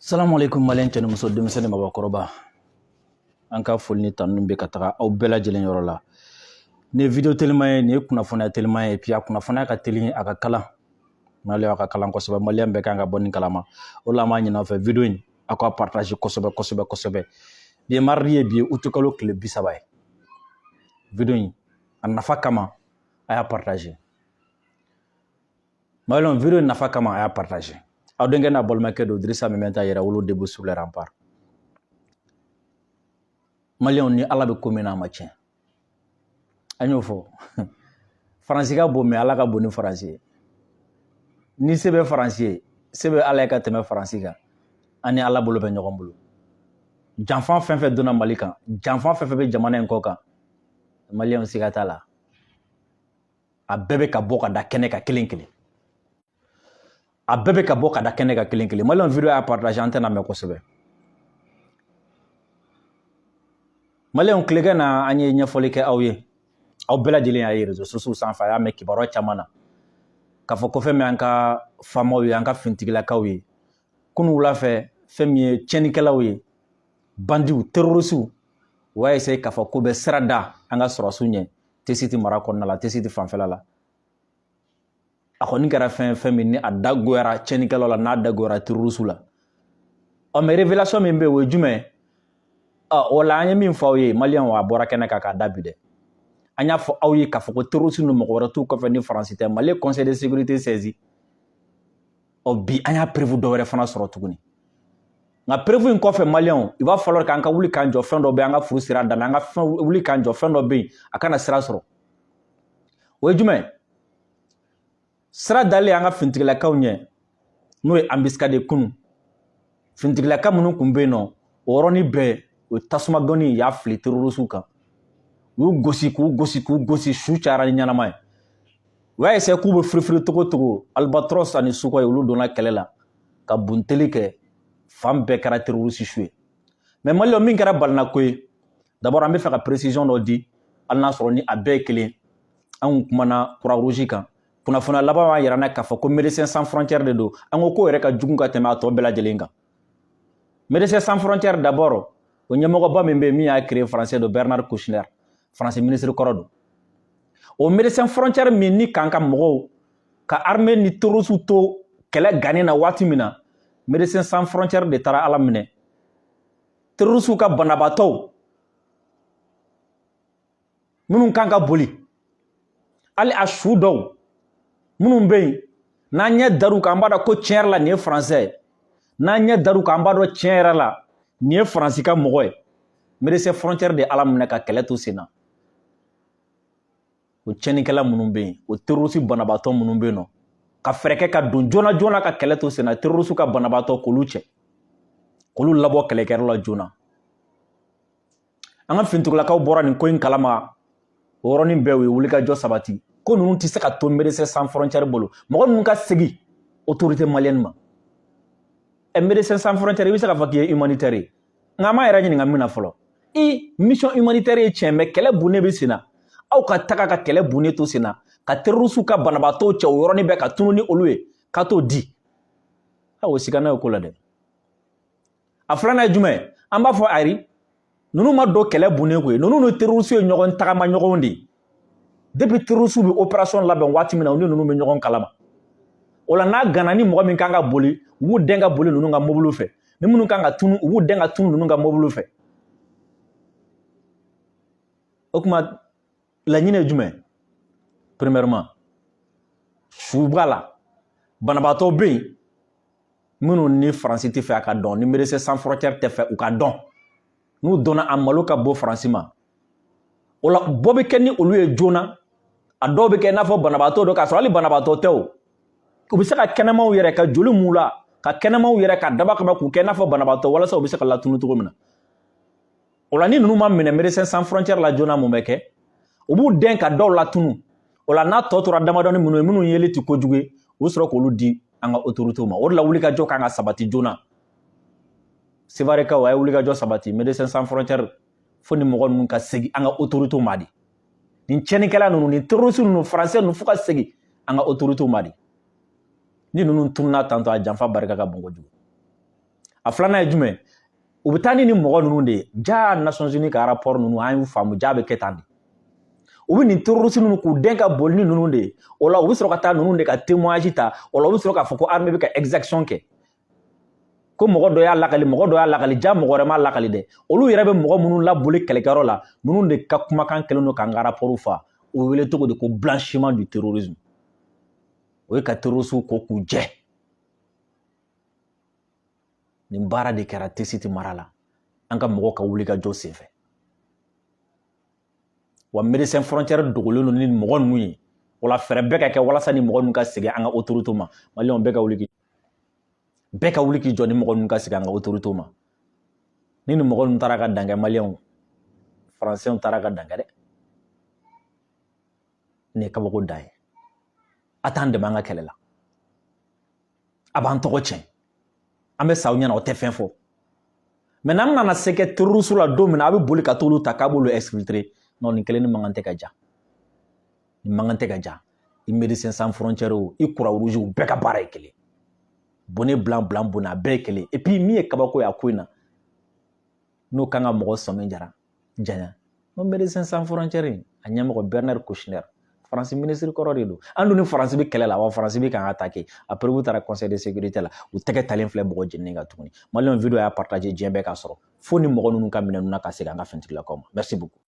Salamu alaikum malien cɛni muso denmisɛnnin mabɔkɔrɔba an ka foli ni tanu bɛ ka taga aw bɛɛ lajɛlen yɔrɔ la. Ni video telima ye, ni ye kunnafoniya telima ye, puis a kunnafoniya ka teli a ka kalan. Malien a ka kalan kosɛbɛ, malien bɛɛ kan ka bɔ ni kalama. O la an b'a ɲini aw fɛ video in a ka partage kosɛbɛ. Bi ye mardi ye, bi ye août kalo tile 30 ye. Video in a nafa kama a y'a partage. Malien video in nafa kama a y'a partage. Aw denkɛ n'a balimakɛ don Dirisa Mɛmɛnta Yɛrɛwolo debout sur les remparts. Malien ni Ala bɛ ko min na a ma tiɲɛ. An y'o fɔ. Faransi ka bon mais Ala ka bon ni Faransi ye. Ni se bɛ Faransi ye, se bɛ Ala ye ka tɛmɛ Faransi kan. An ni Ala bolo bɛ ɲɔgɔn bolo. Janfan fɛn fɛn donna Mali kan, janfan fɛn fɛn bɛ jamana in kɔ kan, Malien siga t'a la. A bɛɛ bɛ ka bɔ ka da kɛnɛ kan kelen kelen. A bɛɛ bɛ ka bɔ ka da kɛnɛ kan kelen kelen. Malien video y'a partage an tɛna mɛn kosɛbɛ. Malien tilegan na an ye ɲɛfɔli kɛ aw ye. Aw bɛɛ lajɛlen y'a ye réseaux sociaux sanfɛ a y'a mɛn kibaruya caman na. K'a fɔ ko fɛn min an ka faamaw ye, an ka finitigilakaw ye. Kunun wula fɛ fɛn min ye tiɲɛnikɛlaw ye, bandiw, terroristes u y'a essayer k'a fɔ ko bɛ sira da an ka sɔrɔsiw ɲɛ T-Site mara kɔnɔna la, T-Site fanfɛla la. A kɔni kɛra fɛn min ni a da goyara tiɲɛnikɛlaw la n'a da goyara terroristes la. Mais révélation min bɛ yen o ye jumɛn ye? O la an ye min fɔ aw ye, Malien a bɔra kɛnɛ kan k'a da bi dɛ. An y'a fɔ aw ye k'a fɔ ko terroristes ni mɔgɔ wɛrɛ t'u kɔfɛ ni Faransi tɛ. Mali Conseil de sécurité saisi. Bi an y'a prévu dɔ wɛrɛ fana sɔrɔ tuguni. Nka prévu in kɔfɛ Malien il va falloir k'an ka wuli k'an jɔ fɛn dɔ bɛ an ka furu sira dan na, an ka wuli k'an jɔ fɛn dɔ bɛ yen a kana sira sɔrɔ. O ye jumɛn ye? Sira dalen an ka finitigilakaw ɲɛ n'o ye embuscade kunun. Finitigilaka minnu tun bɛ yen nɔ o yɔrɔnin bɛɛ o tasuma gɔnni y'a fili terroristes kan. U y'u gosi su cayara ni ɲɛnama ye. U y'a essayer k'u bɛ firifiri togo togo Albatros ani Sukhoi olu donna kɛlɛ la ka bunteli kɛ fan bɛɛ kɛra terroriste su ye. Mais Malien min kɛra balinako ye d'abord an bɛ fɛ ka précision dɔ di hali n'a sɔrɔ ni a bɛɛ ye kelen an kumana Croix Rouge kan. Kunnafoniya laban b'a yira n na k'a fɔ ko Médecins Sans Frontières de don. An ko k'o yɛrɛ ka jugu ka tɛmɛ a tɔ bɛɛ lajɛlen kan. Médecins Sans Frontières d'abord o ɲɛmɔgɔba min bɛ yen min y'a créé français don Bernard Kouchner, français ministre kɔrɔ don. O Médecins Frontières min ni k'an ka mɔgɔw ka armée ni terroristes to kɛlɛ gannen na waati min na Médecins Sans Frontières de taara Ala minɛ. Terroristes ka banabaatɔw minnu kan ka boli hali a su dɔw minnu bɛ yen n'an ɲɛ dar'u kan an b'a dɔn ko tiɲɛ yɛrɛ la nin ye français ye, n'an ɲɛ dar'u kan an b'a dɔn tiɲɛ yɛrɛ la nin ye Faransi ka mɔgɔ ye. Médecins Frontières de Ala minɛ ka kɛlɛ to sen na. O tiɲɛnikɛla minnu bɛ yen, o terroriste banabaatɔ minnu bɛ yen nɔ ka fɛɛrɛ kɛ ka don joona ka kɛlɛ to sen na terroriste ka banabaatɔ k'olu cɛ, k'olu labɔ kɛlɛkɛyɔrɔ la joona. An ka finitigilakaw bɔra nin ko in kalama o yɔrɔnin bɛɛ u ye wulikajɔ sabati ko ninnu tɛ se ka to Médecins Sans Frontières bolo, mɔgɔ ninnu ka segin autorité malienne ma. Médecins Sans Frontières i bɛ se k'a fɔ k'i ye humanitaire ye nka an b'a yɛrɛ ɲininka min na fɔlɔ mission humanitaire ye tiɲɛ mais kɛlɛ bunnen bɛ sen na aw ka taga ka kɛlɛ bunnen to sen na ka terroristes ka banabaatɔw cɛ o yɔrɔnin bɛɛ ka tunu ni olu ye k'a t'o di o siga n'a ye ko la dɛ. A filanan ye jumɛn ye? An b'a fɔ ayi ninnu ma don kɛlɛ bunnen koyi, ninnu ni terroristes ye ɲɔgɔn tagama ɲɔgɔn de ye. Depuis terroristes bɛ opération labɛn waati min na u ni ninnu bɛ ɲɔgɔn kalama. O la n'a gana ni mɔgɔ min kan ka boli u b'u dɛn ka boli ninnu ka mobile fɛ, ni minnu kan ka tunu u b'u dɛn ka tunu ninnu ka mobile fɛ. O tuma laɲini ye jumɛn? Premièrement su b'a la banabaatɔw bɛ yen minnu ni Faransi tɛ fɛ a ka dɔn, ni Médecins Sans Frontières tɛ fɛ u ka dɔn, n'u donna a malo ka bɔ Faransi ma. O la bɔ bɛ kɛ ni olu ye joona, a dɔw bɛ kɛ i n'a fɔ banabaatɔ dɔ k'a sɔrɔ hali banabaatɔ tɛ o. U bɛ se ka kɛnɛmaw yɛrɛ ka joli m'u la, ka kɛnɛmaw yɛrɛ ka daba kama k'u kɛ i n'a fɔ banabaatɔ walasa u bɛ se ka latunu cogo min na. O la ni ninnu ma minɛ Médecins Sans Frontières la joona mun bɛ kɛ? U b'u dɛn ka dɔw latunu. O la n'a tɔ tora damadɔni minnu ye minnu yeli tɛ kojugu ye u bɛ sɔrɔ k'olu di an ka autorités ma. O de la wulikajɔ kan ka sabati joona. Sevarekaw a ye wulikajɔ sabati Médecins Sans Frontières fo ni mɔgɔ ninnu ka segin an ka autorités ma de. Nin tiɲɛnikɛla ninnu ni terroristes ninnu français ninnu fo ka segin an ka autorités ma de. Ni ninnu tununa tantɔ a janfa barika ka bon kojugu. a filanan ye jumɛn u bɛ taa ni mɔgɔ ninnu de ye ja Nations Unies ka rapport ninnu an y'u faamu ja bɛ kɛ tan de u bɛ nin terroriste ninnu k'u den ka boli ni ninnu de ye o la u bɛ sɔrɔ ka taa ninnu de ka témoignage ta o la u bɛ sɔrɔ k'a fɔ ko armée bɛ ka exaction kɛ ko mɔgɔ dɔ y'a lakali ja mɔgɔ wɛrɛ m'a lakali dɛ olu yɛrɛ bɛ mɔgɔ minnu laboli kɛlɛkɛyɔrɔ la ninnu de ka kumakan kɛlen don k'an ka rapport fa o bɛ wele cogo di ko blanchiment du terrorisme o ye ka terroriste ko k'u jɛ nin baara de kɛra T-Site mara la an ka mɔgɔw ka wuli ka jɔ senfɛ wa Médecins Frontières dogolen don ni mɔgɔ ninnu ye wala fɛrɛ bɛɛ ka kɛ walasa ni mɔgɔ ninnu ka segin an ka autorité ma maliyɛnw bɛɛ ka wuli k'i jɔ ni mɔgɔ ninnu ka segin an ka autorité ma ni mɔgɔ ninnu taara ka dankɛ maliyɛnw Français taara ka dankɛ dɛ nin ye kabako da ye a t'an dɛmɛ an ka kɛlɛ la a b'an tɔgɔ tiɲɛ an bɛ sa u ɲɛna o tɛ fɛn fɔ mais n'an nana se kɛ terroriste la don min na a bɛ boli ka t'olu ta k'a b'olu exfiltrer non nin kelen ni mankan tɛ ka ja nin mankan tɛ ka ja i Médecins Sans Frontières o i Croix Rouge u bɛɛ ka baara ye kelen bonnet blanc bonnet a bɛɛ ye kelen et puis min ye kabako ye a ko in na n'o kan ka mɔgɔ sɔmi janya no Médecins Sans Frontières a ɲɛmɔgɔ Bernard Kouchner France ministre kɔrɔ de don an dun ni France bɛ kɛlɛ la wa France bɛ kan attaquer après u taara Conseil de sécurité la u tɛgɛ talen filɛ mɔgɔ jeninen kan tuguni maliyɛnw video y'a partager diɲɛ bɛɛ k'a sɔrɔ fo ni mɔgɔ ninnu ka minɛ ninnu na ka segin an ka fɛntigilakaw ma merci beaucoup